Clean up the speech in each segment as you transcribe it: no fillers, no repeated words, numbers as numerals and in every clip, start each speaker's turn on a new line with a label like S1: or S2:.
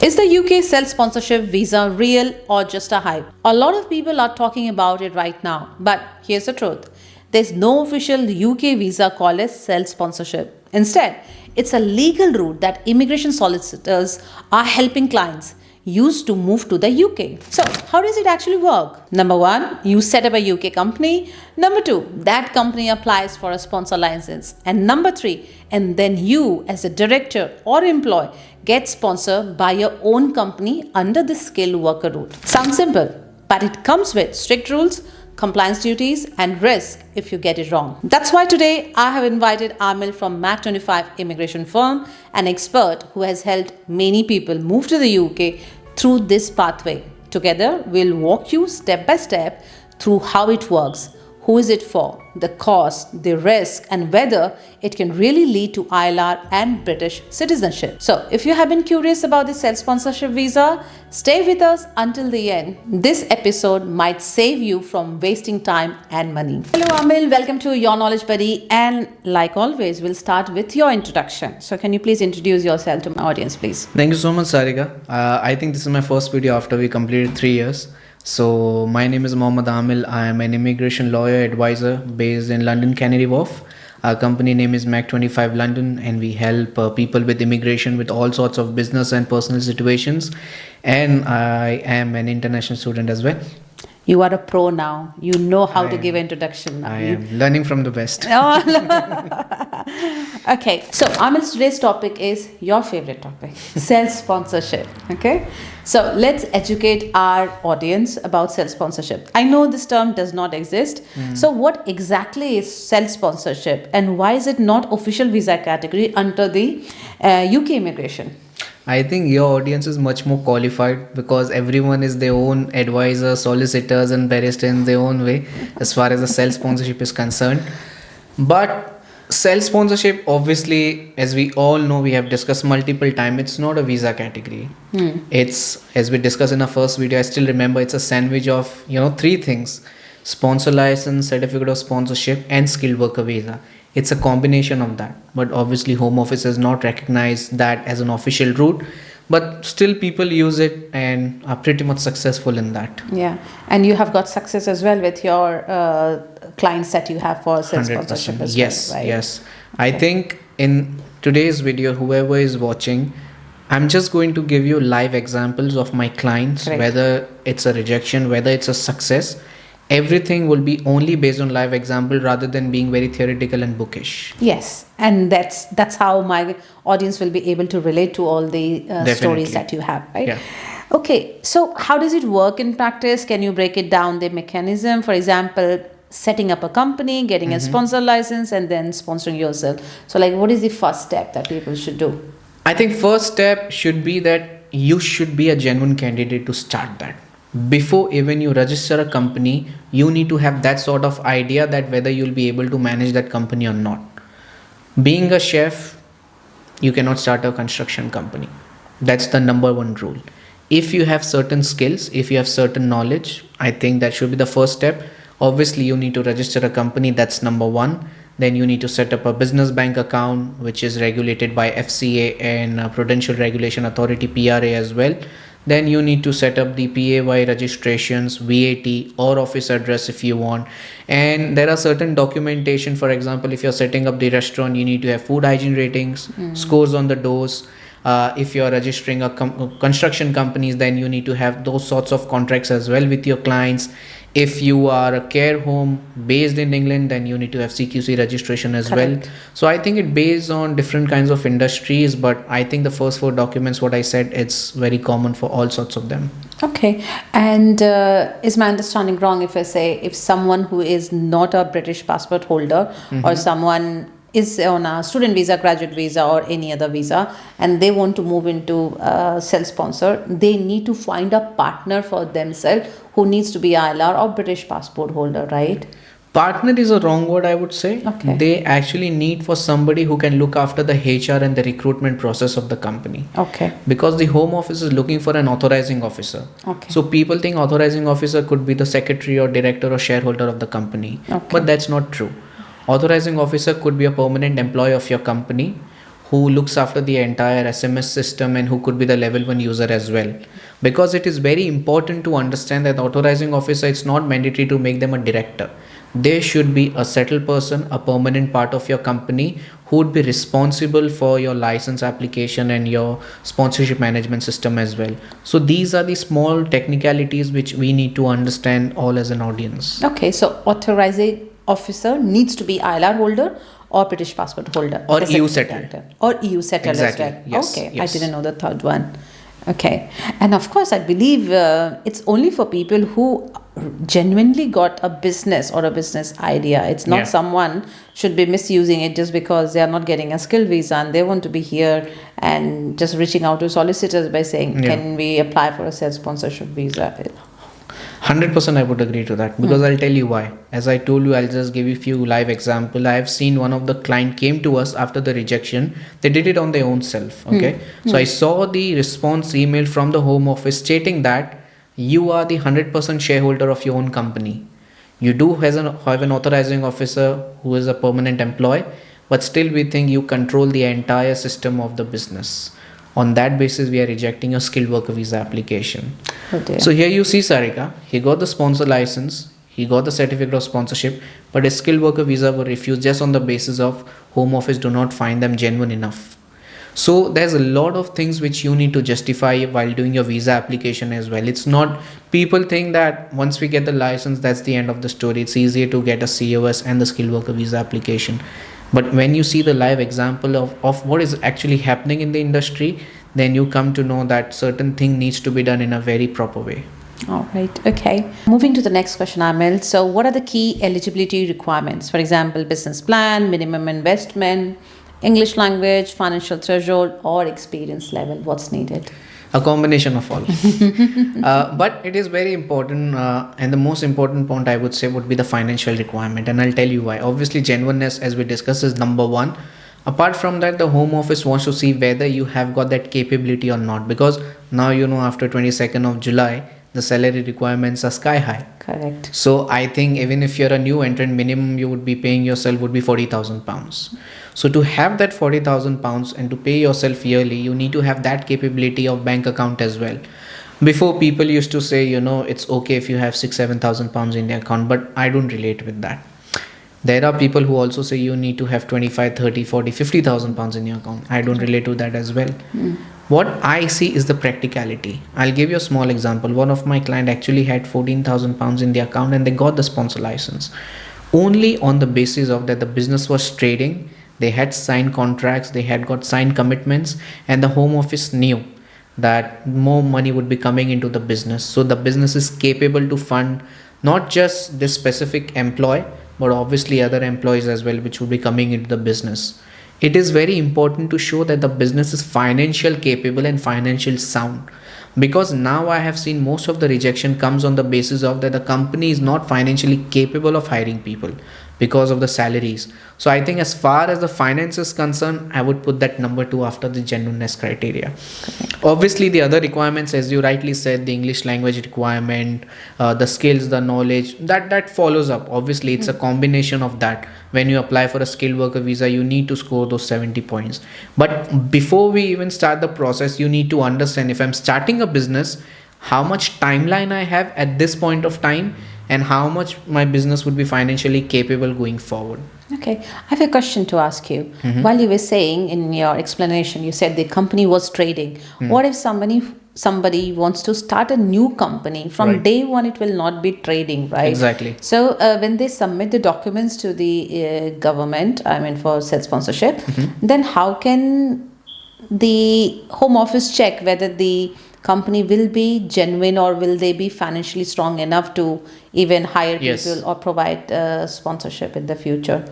S1: Is the UK self-sponsorship visa real or just a hype? A lot of people are talking about it right now, but here's the truth. There's no official UK visa called as self-sponsorship. Instead, it's a legal route that immigration solicitors are helping clients use to move to the UK. So, how does it actually work? Number one, you set up a UK company. Number two, that company applies for a sponsor license. And number three, and then you, as a director or employee, get sponsored by your own company under the skilled worker route. Sounds simple, but it comes with strict rules, compliance duties, and risk if you get it wrong. That's why today I have invited Amil from Mac25 immigration firm, an expert who has helped many people move to the UK through this pathway. Together, we'll walk you step by step through how it works, who is it for, the cost, the risk, and whether it can really lead to ILR and British citizenship. So, if you have been curious about the self-sponsorship visa, stay with us until the end. This episode might save you from wasting time and money. Hello Amil, welcome to Your Knowledge Buddy, and like always, we'll start with your introduction. So, can you please introduce yourself to my audience, please?
S2: Thank you so much, Sarika. I think this is my first video after we completed 3 years. So my name is Mohammad Amil. I am an immigration lawyer advisor based in London, Canary Wharf. Our company name is Mac25 London, and we help people with immigration with all sorts of business and personal situations. And I am an international student as well.
S1: You are a pro now. You know how to give introduction now.
S2: I am learning from the best.
S1: Okay, so Amil's today's topic is your favorite topic, self-sponsorship. Okay, so let's educate our audience about self-sponsorship. I know this term does not exist. So what exactly is self-sponsorship, and why is it not official visa category under the UK immigration?
S2: I think your audience is much more qualified because everyone is their own advisor, solicitors, and barrister in their own way as far as the self-sponsorship is concerned. But self-sponsorship, obviously, as we all know, we have discussed multiple times, it's not a visa category. It's, as we discussed in our first video, I still remember it's a sandwich of, three things: sponsor license, certificate of sponsorship, and skilled worker visa. It's a combination of that, but obviously Home Office has not recognized that as an official route, but still people use it and are pretty much successful in that.
S1: Yeah, and you have got success as well with your clients that you have for self-sponsorship as
S2: yes,
S1: well, right?
S2: Yes. I think in today's video, whoever is watching, I'm just going to give you live examples of my clients,
S1: Correct.
S2: Whether it's a rejection, whether it's a success. Everything will be only based on live example rather than being very theoretical and bookish.
S1: Yes, and that's how my audience will be able to relate to all the stories that you have, right?
S2: Yeah.
S1: Okay, so how does it work in practice? Can you break it down, the mechanism? For example, setting up a company, getting a sponsor license, and then sponsoring yourself. So like, what is the first step that people should do?
S2: I think first step should be that you should be a genuine candidate to start that. Before even you register a company, you need to have that sort of idea that whether you'll be able to manage that company or not. Being a chef, you cannot start a construction company. That's the number one rule. If you have certain skills, if you have certain knowledge, I think that should be the first step. Obviously, you need to register a company. That's number one. Then you need to set up a business bank account, which is regulated by FCA and Prudential Regulation Authority, PRA as well. Then you need to set up the PAY registrations, VAT, or office address if you want. And there are certain documentation. For example, if you're setting up the restaurant, you need to have food hygiene ratings, scores on the doors. If you're registering a construction companies, then you need to have those sorts of contracts as well with your clients. If you are a care home based in England, then you need to have CQC registration as
S1: Correct.
S2: well. So I think it based on different kinds of industries, but I think the first four documents, what I said, it's very common for all sorts of them.
S1: Okay, and is my understanding wrong if I say if someone who is not a British passport holder or someone is on a student visa, graduate visa, or any other visa, and they want to move into self-sponsor, they need to find a partner for themselves who needs to be ILR or British passport holder, right?
S2: Partner is a wrong word, I would say.
S1: Okay.
S2: They actually need for somebody who can look after the HR and the recruitment process of the company.
S1: Okay.
S2: Because the Home Office is looking for an authorizing officer.
S1: Okay.
S2: So people think authorizing officer could be the secretary or director or shareholder of the company.
S1: Okay.
S2: But that's not true. Authorizing officer could be a permanent employee of your company who looks after the entire SMS system and who could be the level 1 user as well. Because it is very important to understand that the authorizing officer, it's not mandatory to make them a director. They should be a settled person, a permanent part of your company who would be responsible for your license application and your sponsorship management system as well. So these are the small technicalities which we need to understand all as an audience.
S1: Okay, so authorizing officer needs to be ILR holder or British passport holder.
S2: Or
S1: Does
S2: EU
S1: it-
S2: settled.
S1: Or EU settled
S2: Exactly.
S1: as well.
S2: Yes.
S1: Okay,
S2: Yes.
S1: I didn't know the third one. Okay, and of course, I believe it's only for people who genuinely got a business or a business idea. It's not
S2: Yeah.
S1: someone should be misusing it just because they are not getting a skill visa and they want to be here and just reaching out to solicitors by saying,
S2: Yeah.
S1: can we apply for a self-sponsorship visa?
S2: 100% I would agree to that, because I'll tell you why. As I told you, I'll just give you a few live example. I have seen one of the client came to us after the rejection. They did it on their own self. Okay. So I saw the response email from the home office stating that you are the 100% shareholder of your own company. You do have an authorizing officer who is a permanent employee, but still we think you control the entire system of the business. On that basis, we are rejecting your skilled worker visa application.
S1: Oh dear.
S2: So here you see Sarika, he got the sponsor license, he got the certificate of sponsorship, but his skilled worker visa were refused just on the basis of home office do not find them genuine enough. So there's a lot of things which you need to justify while doing your visa application as well. It's not, people think that once we get the license, that's the end of the story. It's easier to get a COS and the skilled worker visa application. But when you see the live example of what is actually happening in the industry, then you come to know that certain thing needs to be done in a very proper way.
S1: All right. Okay. Moving to the next question, Amil. So, what are the key eligibility requirements? For example, business plan, minimum investment, English language, financial threshold, or experience level. What's needed?
S2: A combination of all. But it is very important, and the most important point I would say would be the financial requirement, and I'll tell you why. Obviously, genuineness, as we discussed, is number one. Apart from that, the home office wants to see whether you have got that capability or not, because now after 22nd of July, the salary requirements are sky high.
S1: Correct.
S2: So I think even if you're a new entrant, minimum you would be paying yourself would be £40,000. So to have that £40,000 and to pay yourself yearly, you need to have that capability of bank account as well. Before, people used to say, it's okay if you have £6,000-7,000 in the account, but I don't relate with that. There are people who also say you need to have 25, 30, 40, 50,000 pounds in your account. I don't relate to that as well. What I see is the practicality. I'll give you a small example. One of my client actually had 14,000 pounds in the account and they got the sponsor license. Only on the basis of that the business was trading, they had signed contracts, they had got signed commitments, and the home office knew that more money would be coming into the business. So the business is capable to fund not just this specific employee, but obviously other employees as well, which would be coming into the business. It is very important to show that the business is financial capable and financial sound, because now I have seen most of the rejection comes on the basis of that the company is not financially capable of hiring people because of the salaries. So I think as far as the finance is concerned, I would put that number 2 after the genuineness criteria. Obviously the other requirements, as you rightly said, the English language requirement, the skills, the knowledge, that follows up. Obviously it's a combination of that. When you apply for a skilled worker visa, you need to score those 70 points. But before we even start the process, you need to understand, if I'm starting a business, how much timeline I have at this point of time and how much my business would be financially capable going forward.
S1: Okay, I have a question to ask you. While you were saying in your explanation, you said the company was trading. What if somebody wants to start a new company from
S2: Right.
S1: day one? It will not be trading, right?
S2: Exactly.
S1: So when they submit the documents to the government, I mean for self-sponsorship, then how can the home office check whether the company will be genuine or will they be financially strong enough to even hire
S2: Yes.
S1: people or provide sponsorship in the future?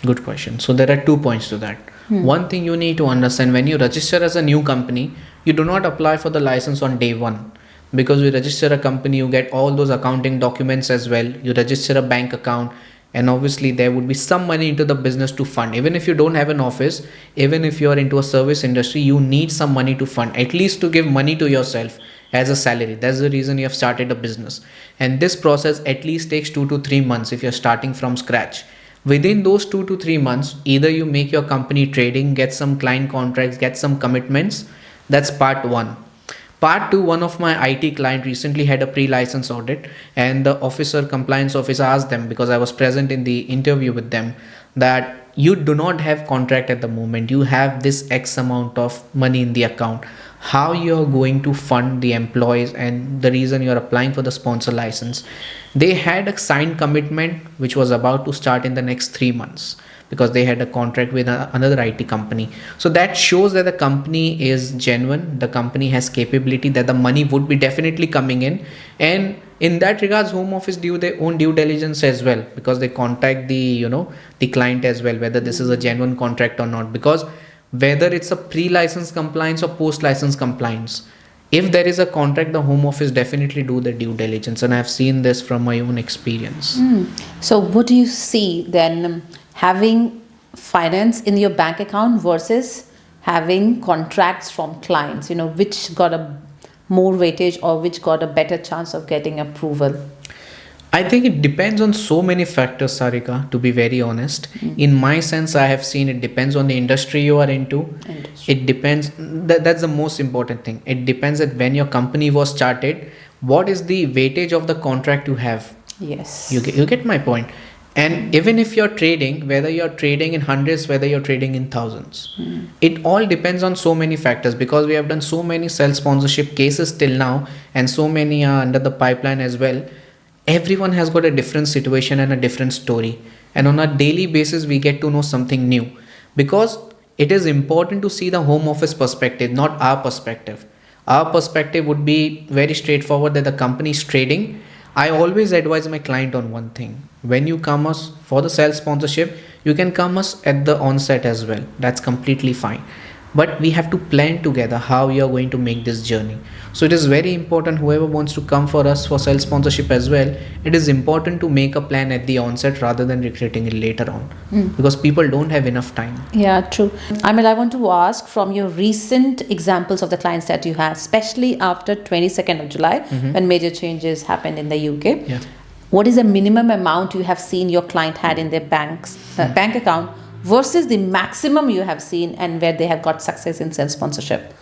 S2: Good question. So there are 2 points to that. One thing you need to understand, when you register as a new company, you do not apply for the license on day one. Because you register a company, you get all those accounting documents as well. You register a bank account, and obviously there would be some money into the business to fund. Even if you don't have an office, even if you are into a service industry, you need some money to fund, at least to give money to yourself as a salary. That's the reason you have started a business. And this process at least takes 2 to 3 months if you're starting from scratch. Within those 2 to 3 months, either you make your company trading, get some client contracts, get some commitments. That's part one. Part two, one of my IT client recently had a pre-license audit, and the compliance officer asked them, because I was present in the interview with them, that you do not have contract at the moment. You have this X amount of money in the account. How you are going to fund the employees, and the reason you are applying for the sponsor license. They had a signed commitment which was about to start in the next 3 months, because they had a contract with another IT company. So that shows that the company is genuine, the company has capability, that the money would be definitely coming in. And in that regards, home office do their own due diligence as well, because they contact the client as well, whether this is a genuine contract or not. Because whether it's a pre-license compliance or post-license compliance, if there is a contract, the home office definitely do the due diligence, and I've seen this from my own experience.
S1: So what do you see then, having finance in your bank account versus having contracts from clients? Which got a more weightage, or which got a better chance of getting approval?
S2: I think it depends on so many factors, Sarika, to be very honest. In my sense, I have seen it depends on the industry you are into. It depends. That's the most important thing. It depends that when your company was started, what is the weightage of the contract you have.
S1: Yes.
S2: You get my point. And even if you're trading, whether you're trading in hundreds, whether you're trading in thousands, it all depends on so many factors, because we have done so many self-sponsorship cases till now, and so many are under the pipeline as well. Everyone has got a different situation and a different story. And on a daily basis, we get to know something new, because it is important to see the home office perspective, not our perspective. Our perspective would be very straightforward, that the company is trading. I always advise my client on one thing. When you come us for the self sponsorship, you can come us at the onset as well. That's completely fine. But we have to plan together how you are going to make this journey. So it is very important, whoever wants to come for us for self sponsorship as well, it is important to make a plan at the onset rather than recreating it later on, because people don't have enough time.
S1: Yeah, true. Amil, I want to ask, from your recent examples of the clients that you had, especially after 22nd of July, when major changes happened in the UK, what is the minimum amount you have seen your client had in their bank account versus the maximum you have seen, and where they have got success in self-sponsorship?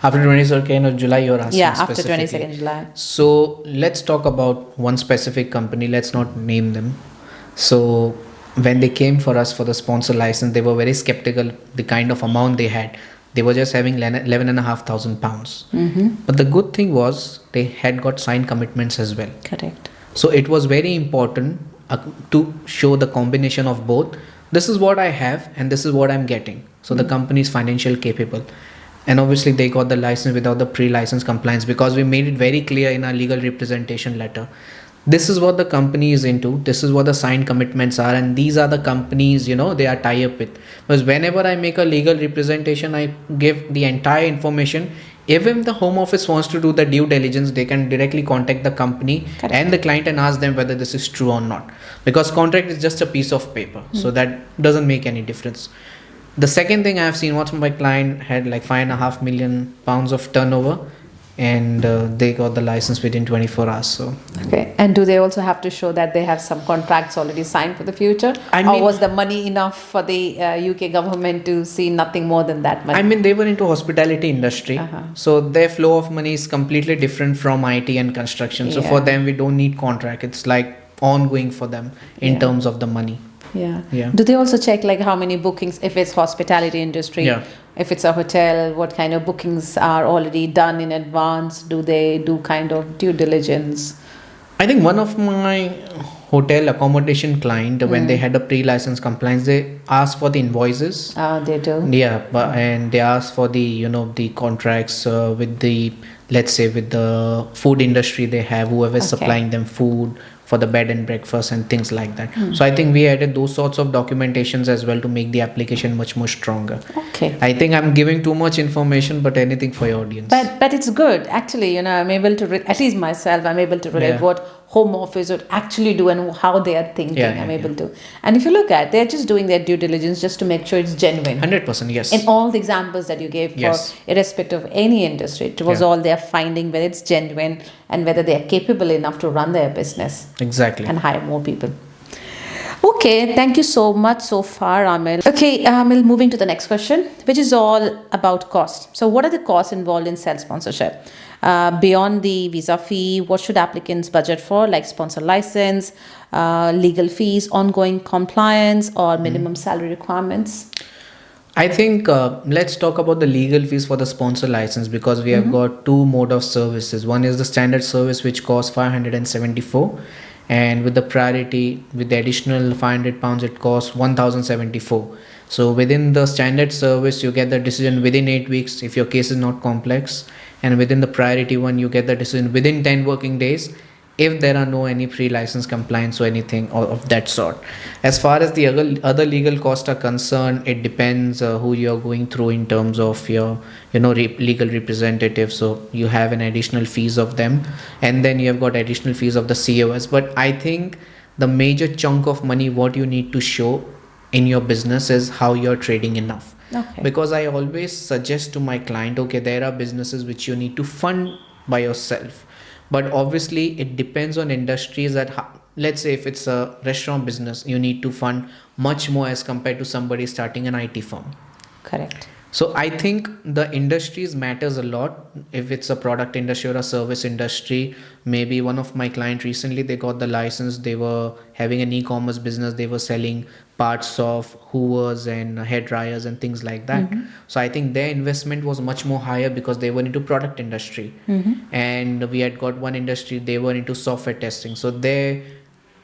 S2: After 22nd of July, you're asking
S1: after
S2: specifically.
S1: 22nd July.
S2: So let's talk about one specific company. Let's not name them. So when they came for us for the sponsor license, they were very skeptical the kind of amount they had. They were just having £11,500. But the good thing was they had got signed commitments as well.
S1: Correct.
S2: So it was very important to show the combination of both. This is what I have and this is what I'm getting. So the company is financially capable. And obviously they got the license without the pre-license compliance, because we made it very clear in our legal representation letter. This is what the company is into. This is what the signed commitments are. And these are the companies, they are tied up with. Because whenever I make a legal representation, I give the entire information. Even if the home office wants to do the due diligence, they can directly contact the company and the client and ask them whether this is true or not. Because contract is just a piece of paper. So that doesn't make any difference. The second thing I have seen, what my client had like £5.5 million of turnover, and they got the license within 24 hours. So
S1: okay. And do they also have to show that they have some contracts already signed for the future? Or was the money enough for the UK government to see nothing more than that money?
S2: They were into hospitality industry. So their flow of money is completely different from IT and construction. So for them, we don't need contract. It's like ongoing for them in terms of the money.
S1: Yeah. Do they also check like how many bookings, if it's hospitality industry, if it's a hotel, what kind of bookings are already done in advance? Do they do kind of due diligence?
S2: I think one of my hotel accommodation client, when they had a pre-license compliance, they asked for the invoices.
S1: They do.
S2: Yeah, and they asked for the the contracts with the, let's say, with the food industry they have, whoever is supplying them food for the bed and breakfast and things like that. So I think we added those sorts of documentations as well to make the application much more stronger.
S1: Okay.
S2: I think I'm giving too much information, but anything for your audience.
S1: But it's good. Actually, I'm able to, at least myself, I'm able to relate what home office would actually do and how they are thinking. I'm able to. And if you look at, they're just doing their due diligence just to make sure it's genuine.
S2: 100%, yes.
S1: In all the examples that you gave, for irrespective of any industry, it was all they're finding whether it's genuine and whether they are capable enough to run their business.
S2: Exactly.
S1: And hire more people. Okay, thank you so much so far, Amil. Okay, Amil, moving to the next question, which is all about cost. So, what are the costs involved in self sponsorship? Beyond the visa fee, what should applicants budget for, like sponsor license, legal fees, ongoing compliance, or minimum salary requirements?
S2: I think let's talk about the legal fees for the sponsor license, because we have got two mode of services. One is the standard service, which costs 574, and with the priority, with the additional £500, it costs 1074. So within the standard service, you get the decision within 8 weeks if your case is not complex, and within the priority one, you get the decision within 10 working days if there are no any pre-license compliance or anything of that sort. As far as the other legal costs are concerned, it depends who you're going through in terms of your legal representative. So you have an additional fees of them, and then you have got additional fees of the COS. But I think the major chunk of money what you need to show in your business is how you're trading enough.
S1: Okay.
S2: Because I always suggest to my client, okay, there are businesses which you need to fund by yourself, but obviously it depends on industries. Let's say if it's a restaurant business, you need to fund much more as compared to somebody starting an IT firm.
S1: Correct.
S2: So I think the industries matters a lot. If it's a product industry or a service industry, maybe one of my client recently, they got the license. They were having an e-commerce business. They were selling parts of hoovers and hair dryers and things like that. So I think their investment was much more higher because they were into product industry. And we had got one industry, they were into software testing. So they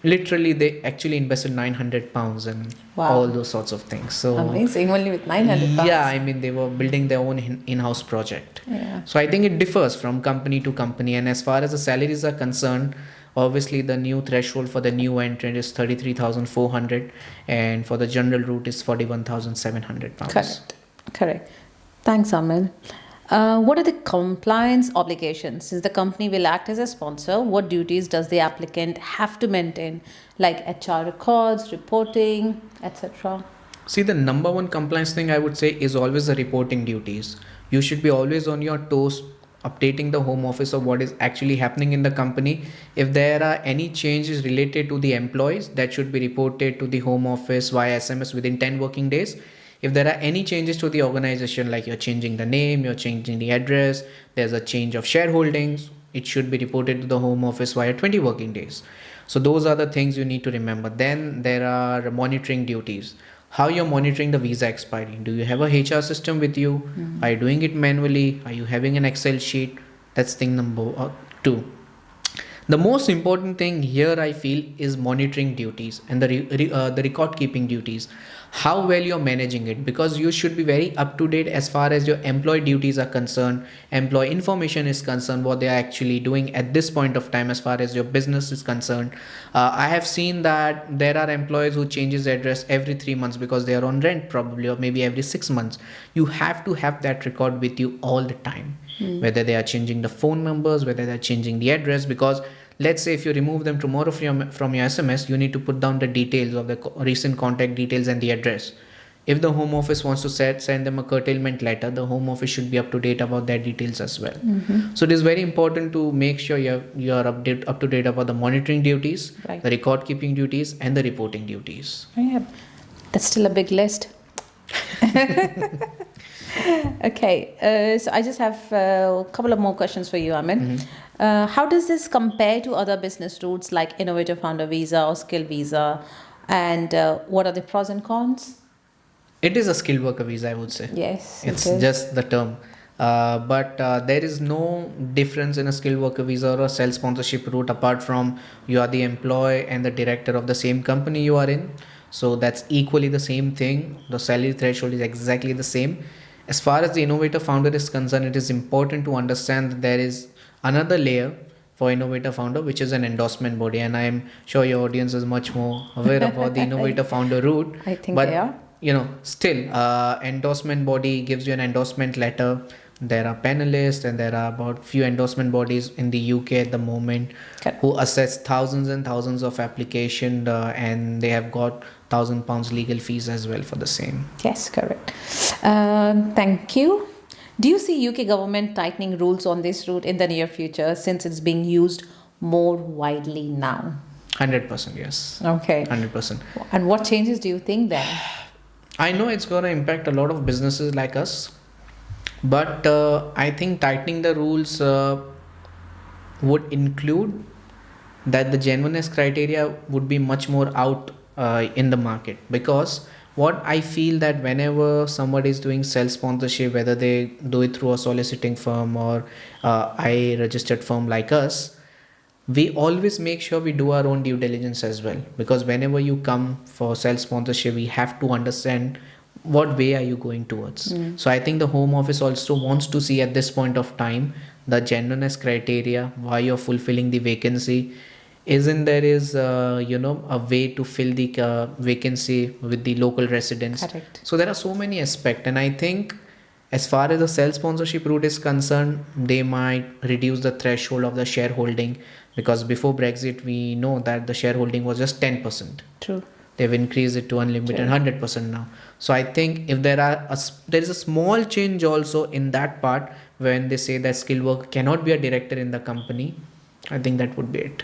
S2: actually invested £900 and
S1: Wow.
S2: all those sorts of things. So
S1: Amazing, only with £900.
S2: yeah, I mean, they were building their own in-house project.
S1: Yeah.
S2: So I think it differs from company to company. And as far as the salaries are concerned, obviously the new threshold for the new entrant is 33,400, and for the general route is £41,700.
S1: Correct. Thanks, Amil. What are the compliance obligations? Since the company will act as a sponsor, what duties does the applicant have to maintain, like HR records, reporting, etc.?
S2: See, the number one compliance thing I would say is always the reporting duties. You should be always on your toes, updating the home office of what is actually happening in the company. If there are any changes related to the employees, that should be reported to the home office via SMS within 10 working days. If there are any changes to the organization, like you're changing the name, you're changing the address, there's a change of shareholdings, it should be reported to the home office via 20 working days. So those are the things you need to remember. Then there are monitoring duties. How you're monitoring the visa expiry. Do you have a HR system with you? Are you doing it manually? Are you having an Excel sheet? That's thing number 2. The most important thing here I feel is monitoring duties and the record keeping duties. How well you're managing it, because you should be very up to date as far as your employee duties are concerned, employee information is concerned, what they are actually doing at this point of time as far as your business is concerned. I have seen that there are employees who changes their address every 3 months because they are on rent probably, or maybe every 6 months. You have to have that record with you all the time, whether they are changing the phone numbers, whether they are changing the address, because let's say if you remove them tomorrow from your SMS, you need to put down the details of the recent contact details and the address. If the home office wants to send them a curtailment letter, the home office should be up to date about their details as well. So it is very important to make sure you are up to date about the monitoring duties,
S1: Right.
S2: the record keeping duties, and the reporting duties.
S1: Yeah, that's still a big list. Okay, so I just have a couple of more questions for you, Amin. How does this compare to other business routes like Innovator Founder Visa or Skill Visa? And what are the pros and cons?
S2: It is a skilled worker visa, I would say.
S1: Yes,
S2: It's
S1: it is.
S2: just the term. But there is no difference in a skilled worker visa or a self sponsorship route apart from you are the employee and the director of the same company you are in. So that's equally the same thing. The salary threshold is exactly the same. As far as the Innovator Founder is concerned, it is important to understand that there is another layer for Innovator Founder, which is an endorsement body. And I am sure your audience is much more aware about the Innovator Founder route.
S1: I think
S2: but
S1: they are.
S2: Still, endorsement body gives you an endorsement letter. There are panelists and there are about few endorsement bodies in the UK at the moment
S1: Correct.
S2: who assess thousands and thousands of application and they have got £1,000 legal fees as well for the same.
S1: Yes, correct. Thank you. Do you see UK government tightening rules on this route in the near future since it's being used more widely now?
S2: 100%, yes.
S1: Okay.
S2: 100%.
S1: And what changes do you think then?
S2: I know it's going to impact a lot of businesses like us, but I think tightening the rules would include that the genuineness criteria would be much more out in the market, because what I feel that whenever somebody is doing self sponsorship, whether they do it through a soliciting firm or I registered firm like us, we always make sure we do our own due diligence as well, because whenever you come for self sponsorship we have to understand what way are you going towards. So I think the home office also wants to see at this point of time the genuineness criteria, why you're fulfilling the vacancy, isn't there is a way to fill the vacancy with the local residents.
S1: Correct.
S2: So there are so many aspects, and I think as far as the self sponsorship route is concerned, they might reduce the threshold of the shareholding, because before Brexit we know that the shareholding was just 10%.
S1: True.
S2: They've increased it to unlimited 100% now. So I think if there is a small change also in that part, when they say that skilled worker cannot be a director in the company, I think that would be it.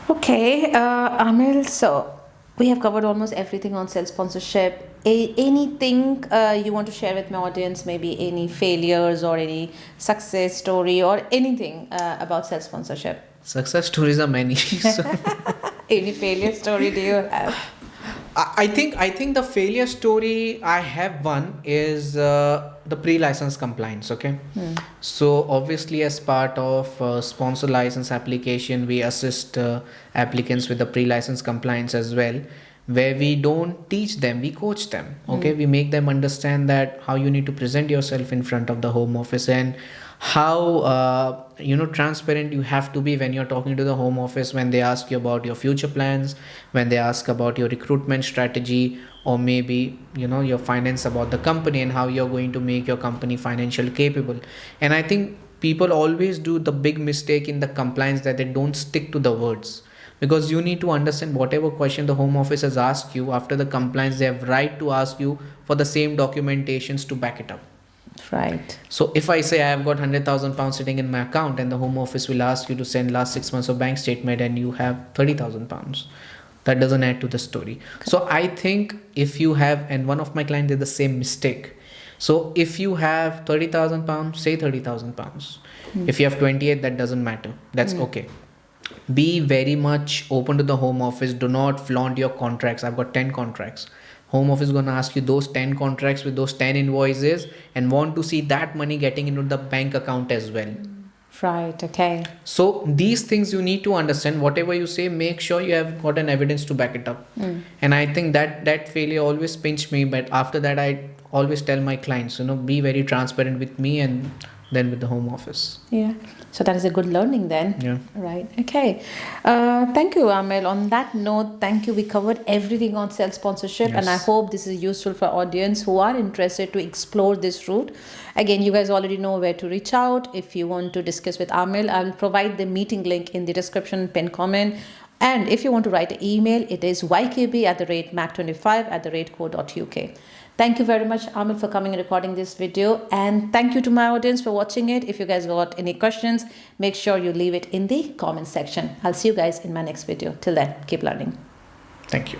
S1: Okay, Amil, so we have covered almost everything on self sponsorship. Anything you want to share with my audience? Maybe any failures or any success story or anything about self sponsorship?
S2: Success stories are many. So
S1: Any failure story do you have?
S2: I think the failure story I have one is the pre-license compliance. Okay, so obviously as part of sponsor license application, we assist applicants with the pre-license compliance as well, where we don't teach them, we coach them. Okay, we make them understand that how you need to present yourself in front of the home office, and how transparent you have to be when you're talking to the home office, when they ask you about your future plans, when they ask about your recruitment strategy, or maybe your finance about the company and how you're going to make your company financially capable. And I think people always do the big mistake in the compliance, that they don't stick to the words, because you need to understand whatever question the home office has asked you after the compliance, they have right to ask you for the same documentations to back it up.
S1: Right.
S2: So if I say I have got £100,000 sitting in my account, and the home office will ask you to send last 6 months of bank statement, and you have £30,000, that doesn't add to the story. Okay. So I think if you have, and one of my clients did the same mistake. So if you have £30,000, say £30,000. If you have 28, that doesn't matter. That's okay. Be very much open to the home office. Do not flaunt your contracts. I've got 10 contracts. Home office is going to ask you those 10 contracts with those 10 invoices, and want to see that money getting into the bank account as well.
S1: Right. Okay.
S2: So these things you need to understand. Whatever you say, make sure you have got an evidence to back it up. And I think that failure always pinched me, but after that I always tell my clients, be very transparent with me and then with the home office.
S1: Yeah. So that is a good learning then.
S2: Yeah.
S1: Right. Okay. Thank you, Amil. On that note, thank you. We covered everything on self-sponsorship, and I hope this is useful for audience who are interested to explore this route. Again, you guys already know where to reach out. If you want to discuss with Amil, I will provide the meeting link in the description, pin comment. And if you want to write an email, it is ykb@mac25@co.uk. Thank you very much, Amil, for coming and recording this video. And thank you to my audience for watching it. If you guys got any questions, make sure you leave it in the comment section. I'll see you guys in my next video. Till then, keep learning.
S2: Thank you.